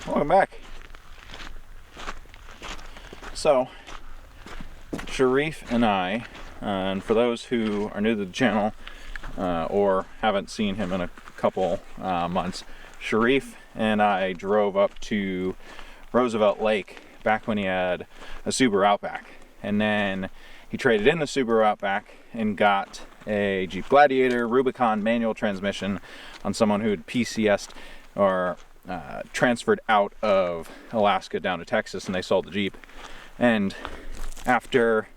Welcome back. So, Sharif and I, and for those who are new to the channel or haven't seen him in a couple months, Sharif and I drove up to Roosevelt Lake back when he had a Subaru Outback, and then he traded in the Subaru Outback and got a Jeep Gladiator Rubicon manual transmission on someone who had PCS'd or transferred out of Alaska down to Texas, and they sold the Jeep. And after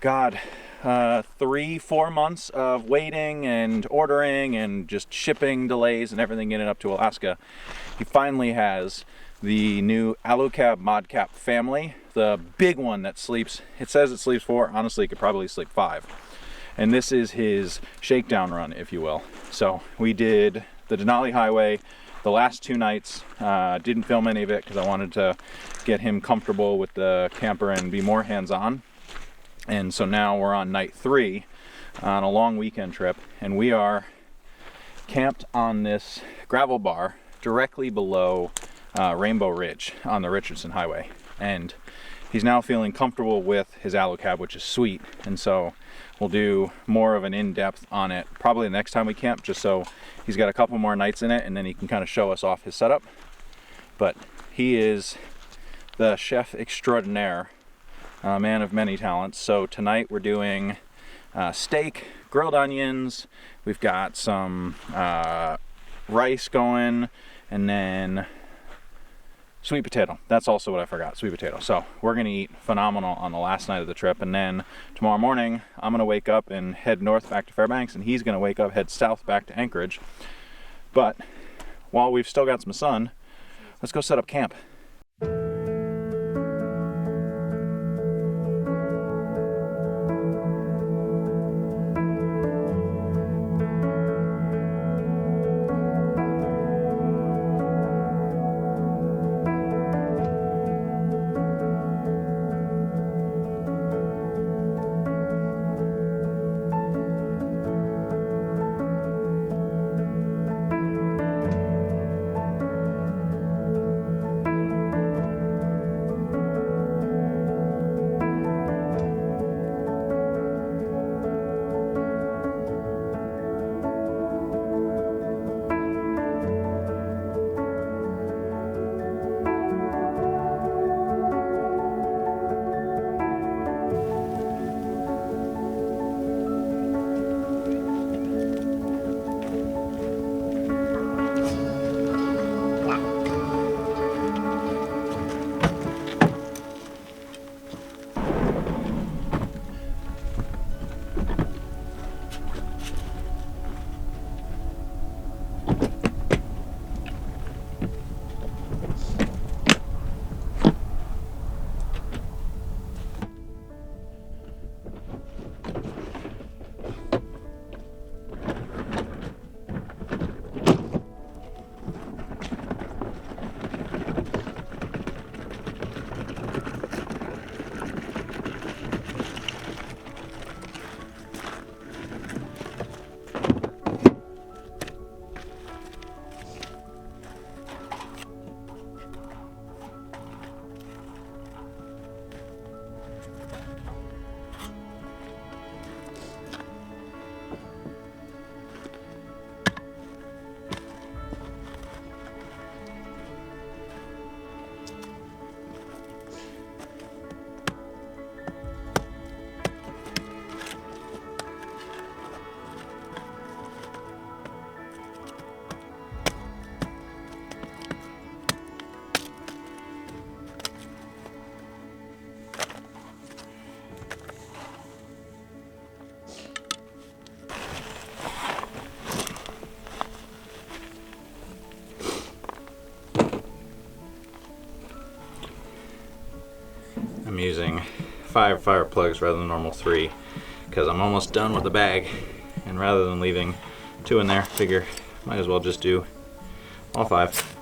3-4 months of waiting and ordering and just shipping delays and everything getting up to Alaska, he finally has the new Alucab Modcap family, the big one that sleeps, it says it sleeps 4, honestly it could probably sleep 5. And this is his shakedown run, if you will. So we did the Denali Highway the last 2 nights. Didn't film any of it because I wanted to get him comfortable with the camper and be more hands-on. And so now we're on night 3 on a long weekend trip, and we are camped on this gravel bar directly below Rainbow Ridge on the Richardson Highway. And he's now feeling comfortable with his Alocab, which is sweet. And so we'll do more of an in-depth on it probably the next time we camp, just so he's got a couple more nights in it and then he can kind of show us off his setup. But he is the chef extraordinaire, man of many talents. So tonight we're doing steak, grilled onions, we've got some rice going, and then sweet potato. That's also what I forgot, sweet potato. So we're gonna eat phenomenal on the last night of the trip, and then tomorrow morning I'm gonna wake up and head north back to Fairbanks, and he's gonna wake up, head south back to Anchorage. But while we've still got some sun, let's go set up camp. I'm using 5 fire plugs rather than normal 3 because I'm almost done with the bag, and rather than leaving 2 in there, figure might as well just do all 5.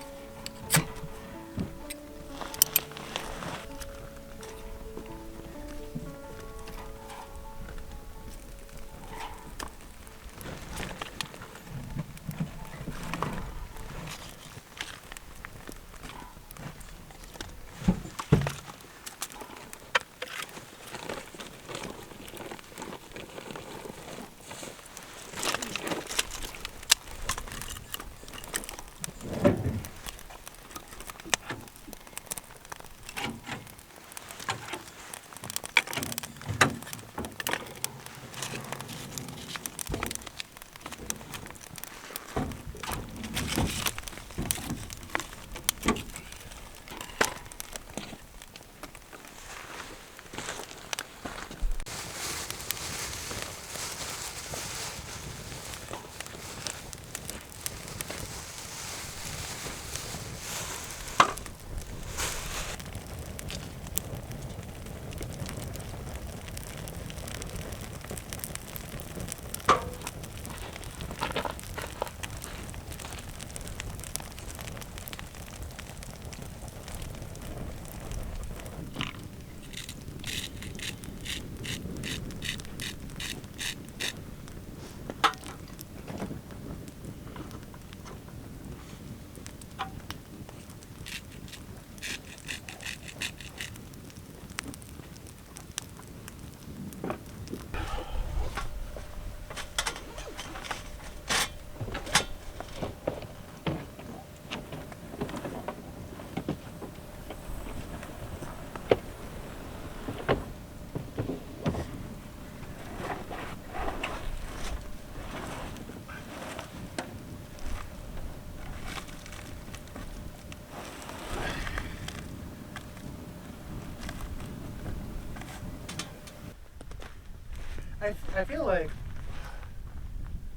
I feel like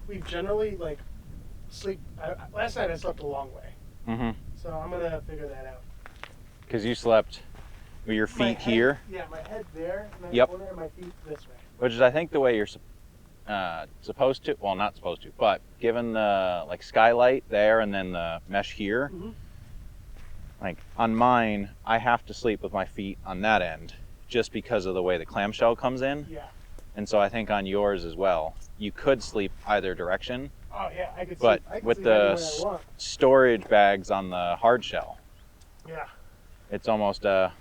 we generally like sleep. Last night I slept a long way. Mm-hmm. So I'm gonna figure that out. Because you slept with your feet here. Yeah, my head there, and Yep. corner, and my feet this way. Which is, I think, the way you're supposed to. Well, not supposed to, but given the like skylight there and then the mesh here. Mm-hmm. Like on mine, I have to sleep with my feet on that end, just because of the way the clamshell comes in. Yeah. And so I think on yours as well, you could sleep either direction. Oh yeah, I could. But sleep, with sleep the storage bags on the hard shell, yeah, it's almost yeah.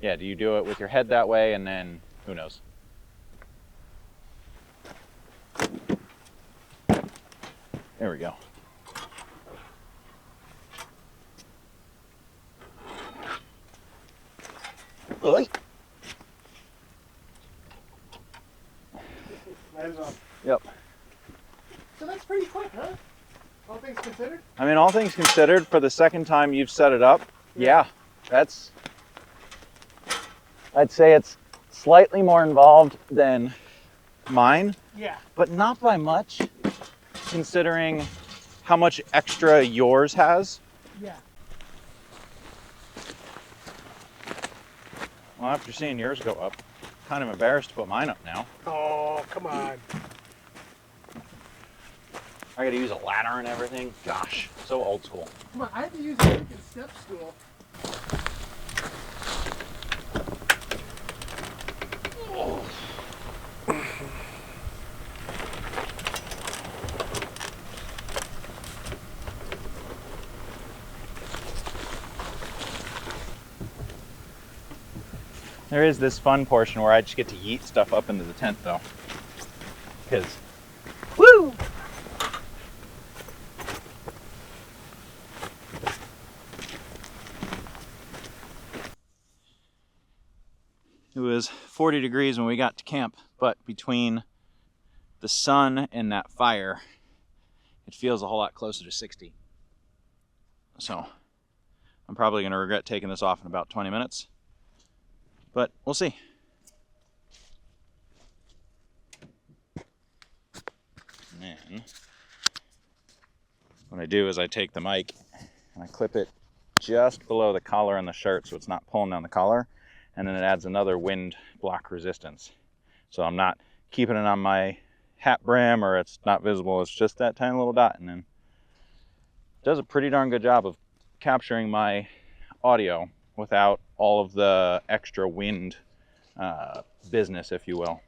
Do you do it with your head that way, and then who knows? There we go. Oi. Yep. So that's pretty quick, huh? All things considered? I mean, all things considered, for the second time you've set it up, yeah, that's, I'd say it's slightly more involved than mine. Yeah. But not by much, considering how much extra yours has. Yeah. Well, after seeing yours go up, kind of embarrassed to put mine up now. Oh, come on. I gotta use a ladder and everything. Gosh, so old school. Come on, I had to use a freaking step stool. Oh. There is this fun portion where I just get to yeet stuff up into the tent, though. Because, woo! It was 40 degrees when we got to camp, but between the sun and that fire, it feels a whole lot closer to 60. So, I'm probably going to regret taking this off in about 20 minutes. But we'll see. And then what I do is I take the mic and I clip it just below the collar on the shirt so it's not pulling down the collar, and then it adds another wind block resistance. So I'm not keeping it on my hat brim or it's not visible, it's just that tiny little dot, and then it does a pretty darn good job of capturing my audio without all of the extra wind business, if you will.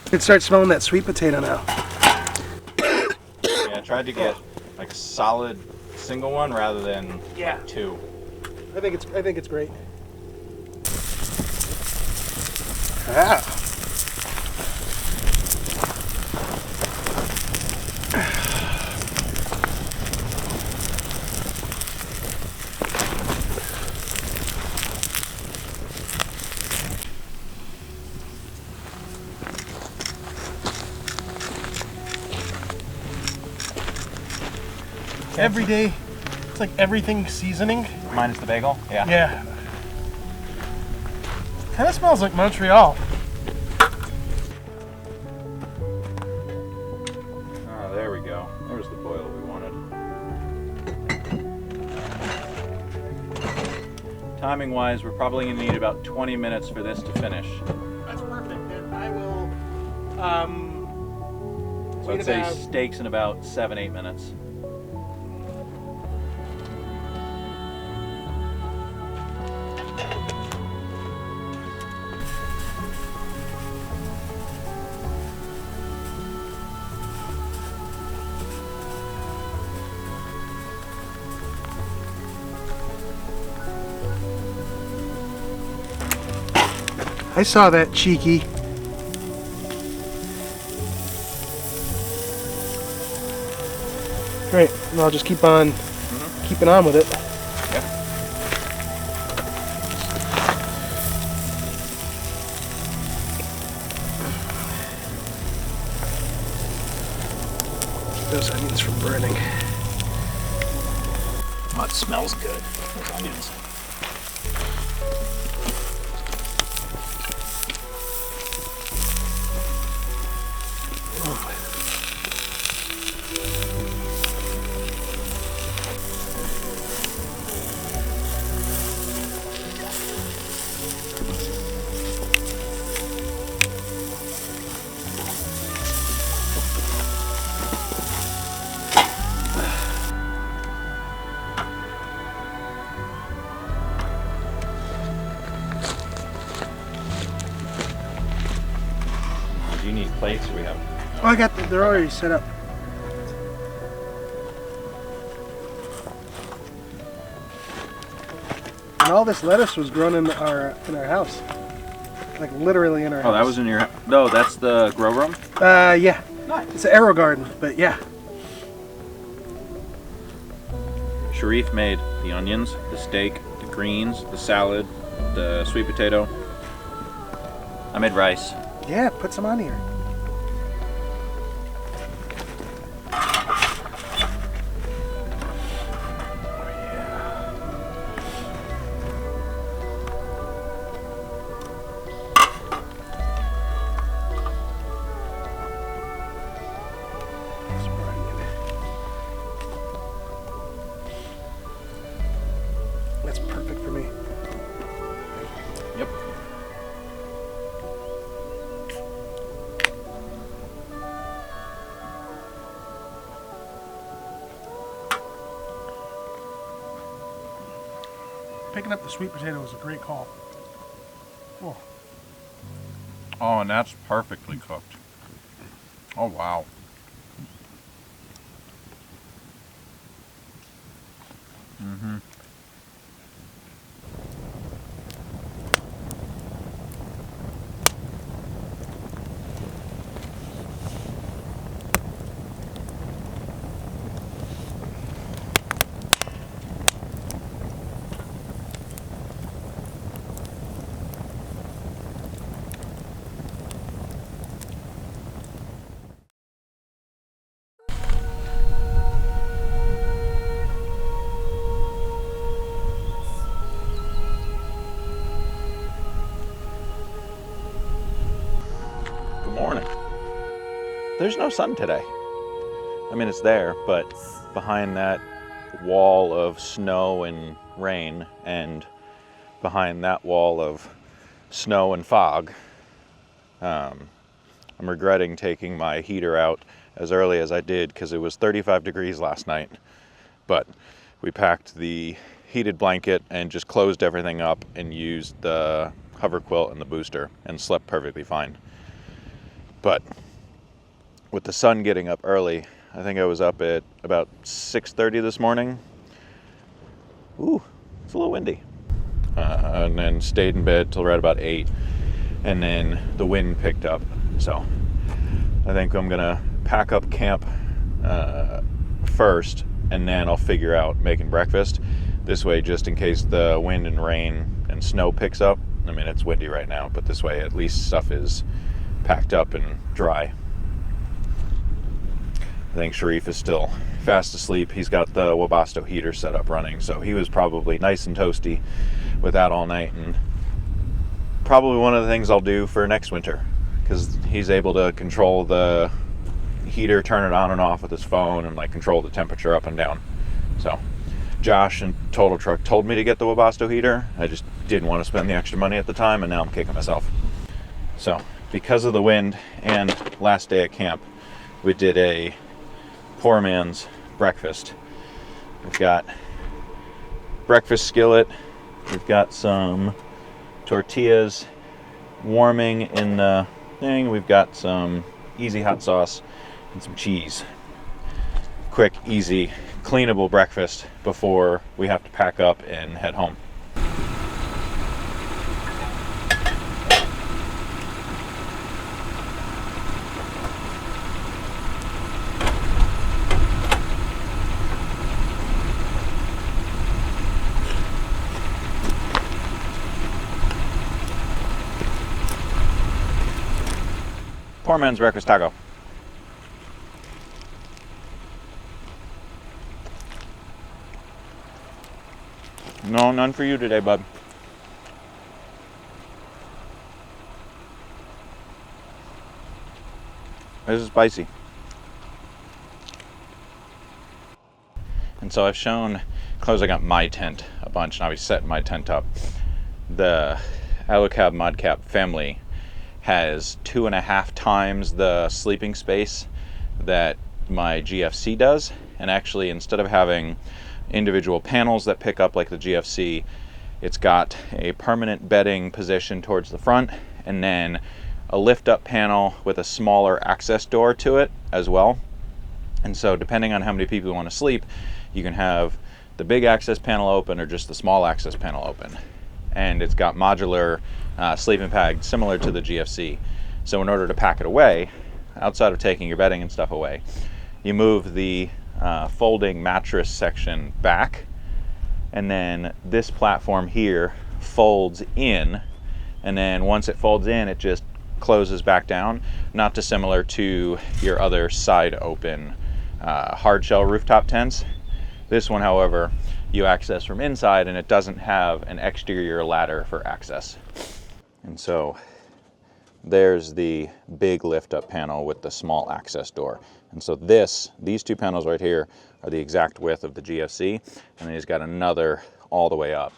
You can start smelling that sweet potato now. Yeah, I tried to get like a solid single one rather than like two. I think it's great. Ah. Every day, it's like everything seasoning. Minus the bagel? Yeah. Yeah. Kind of smells like Montreal. Oh, there we go. There's the boil we wanted. Timing wise, we're probably going to need about 20 minutes for this to finish. That's perfect. And I will, So I'd say steaks in about 7-8 minutes. I saw that, cheeky. Great. Well, I'll just keep on keeping on with it. Yeah. Those onions from burning. Oh, it smells good. Those onions. Do you need plates or we have? Oh, I got they're already set up. And all this lettuce was grown in our house. Like literally in our house. Oh, that was in your. No, that's the grow room. Yeah. Nice. It's an arrow garden, but yeah. Sharif made the onions, the steak, the greens, the salad, the sweet potato. I made rice. Yeah, put some on here. That's perfect for me. Yep. Picking up the sweet potato was a great call. Oh. Oh, and that's perfectly cooked. Oh, wow. Mm-hmm. Good morning. There's no sun today. I mean, it's there, but behind that wall of snow and rain, and behind that wall of snow and fog, I'm regretting taking my heater out as early as I did because it was 35 degrees last night. But we packed the heated blanket and just closed everything up and used the hover quilt and the booster and slept perfectly fine. But with the sun getting up early, I think I was up at about 6:30 this morning. Ooh, it's a little windy. And then stayed in bed till right about 8. And then the wind picked up. So I think I'm gonna pack up camp first, and then I'll figure out making breakfast. This way, just in case the wind and rain and snow picks up. I mean, it's windy right now, but this way at least stuff is packed up and dry. I think Sharif is still fast asleep. He's got the Webasto heater set up running, so he was probably nice and toasty with that all night, and probably one of the things I'll do for next winter, because he's able to control the heater, turn it on and off with his phone, and like control the temperature up and down. So Josh and Total Truck told me to get the Webasto heater. I just didn't want to spend the extra money at the time, and now I'm kicking myself. So because of the wind and last day at camp, we did a poor man's breakfast. We've got breakfast skillet, we've got some tortillas warming in the thing, we've got some easy hot sauce and some cheese. Quick, easy, cleanable breakfast before we have to pack up and head home. Poor man's breakfast taco. No, none for you today, bud. This is spicy. And so I've shown closing up my tent a bunch, and I'll be setting my tent up. The Alocab Modcap family has 2.5 times the sleeping space that my GFC does. And actually, instead of having individual panels that pick up like the GFC, it's got a permanent bedding position towards the front, and then a lift up panel with a smaller access door to it as well. And so depending on how many people you want to sleep, you can have the big access panel open or just the small access panel open. And it's got modular sleeping bags similar to the GFC. So in order to pack it away, outside of taking your bedding and stuff away, you move the folding mattress section back, and then this platform here folds in, and then once it folds in, it just closes back down, not dissimilar to your other side open hard shell rooftop tents. This one, however, you access from inside, and it doesn't have an exterior ladder for access. And so there's the big lift up panel with the small access door. And so these two panels right here are the exact width of the GFC, and then he's got another all the way up.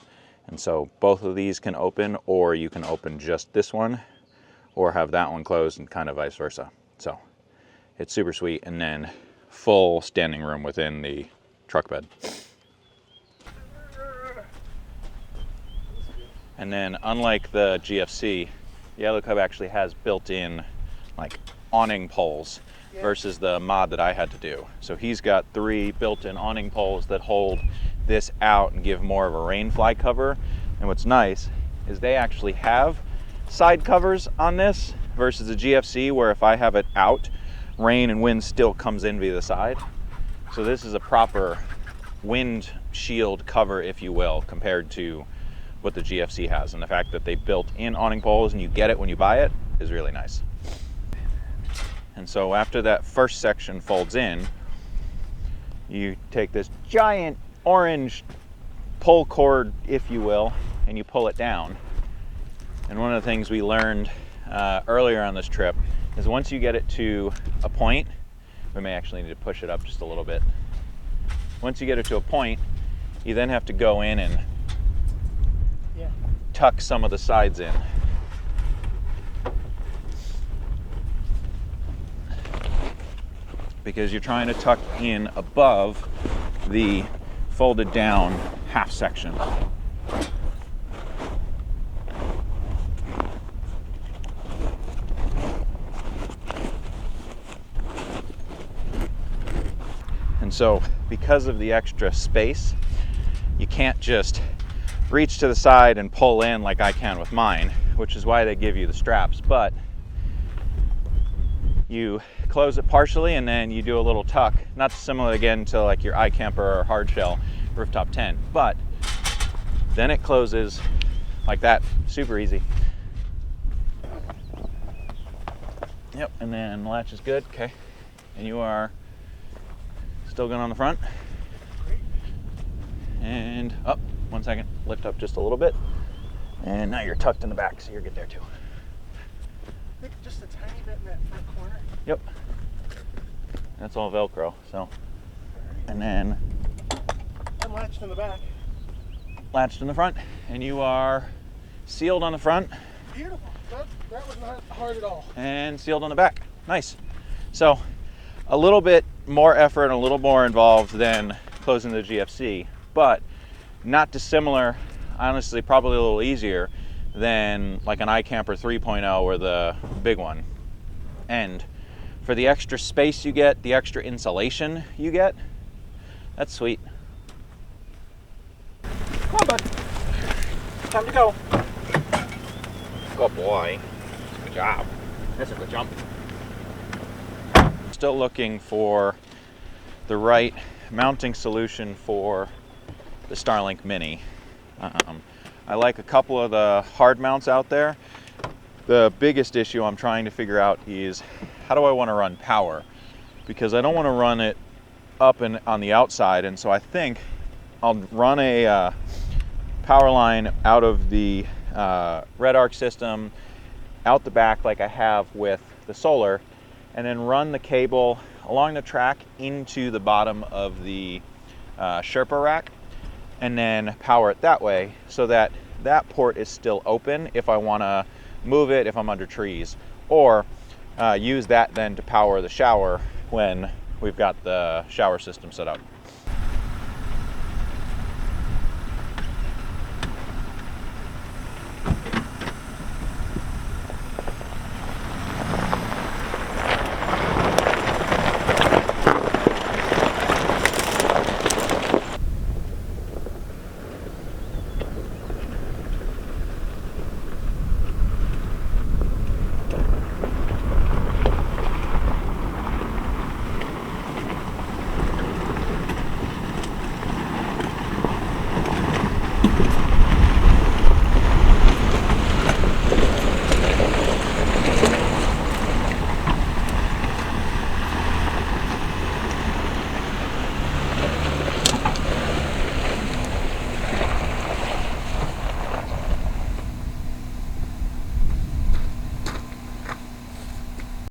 And so both of these can open, or you can open just this one or have that one closed, and kind of vice versa. So it's super sweet. And then full standing room within the truck bed. And then unlike the GFC, the Alocab actually has built-in like awning poles versus the mod that I had to do. So he's got 3 built-in awning poles that hold this out and give more of a rain fly cover. And what's nice is they actually have side covers on this versus the GFC, where if I have it out, rain and wind still comes in via the side. So this is a proper wind shield cover, if you will, compared to what the GFC has. And the fact that they built in awning poles and you get it when you buy it is really nice. And so after that first section folds in, you take this giant orange pull cord, if you will, and you pull it down. And one of the things we learned earlier on this trip is once you get it to a point, we may actually need to push it up just a little bit. Once you get it to a point, you then have to go in and tuck some of the sides in. Because you're trying to tuck in above the folded down half section. And so because of the extra space, you can't just reach to the side and pull in like I can with mine, which is why they give you the straps. But you close it partially and then you do a little tuck, not similar again to like your iCamper or hard shell rooftop tent, but then it closes like that, super easy. Yep, and then the latch is good, okay. And you are still good on the front. And up, 1 second, lift up just a little bit. And now you're tucked in the back, so you're good there too. I think just a tiny bit in that front corner. Yep. That's all Velcro, so. And then I'm latched in the back. latched in the front, and you are sealed on the front. Beautiful. That was not hard at all. And sealed on the back. Nice. So a little bit more effort and a little more involved than closing the GFC, but not dissimilar, honestly, probably a little easier than like an iCamper 3.0 or the big one. And for the extra space you get, the extra insulation you get, that's sweet. Come on, bud. Time to go. Good boy. Good job. That's a good jump. Still looking for the right mounting solution for the Starlink Mini. I like a couple of the hard mounts out there, The biggest issue I'm trying to figure out is how do I want to run power? Because I don't want to run it up and on the outside, and so I think I'll run a power line out of the red arc system out the back like I have with the solar, and then run the cable along the track into the bottom of the Sherpa rack, and then power it that way so that that port is still open if I want to move it if I'm under trees, or use that then to power the shower when we've got the shower system set up.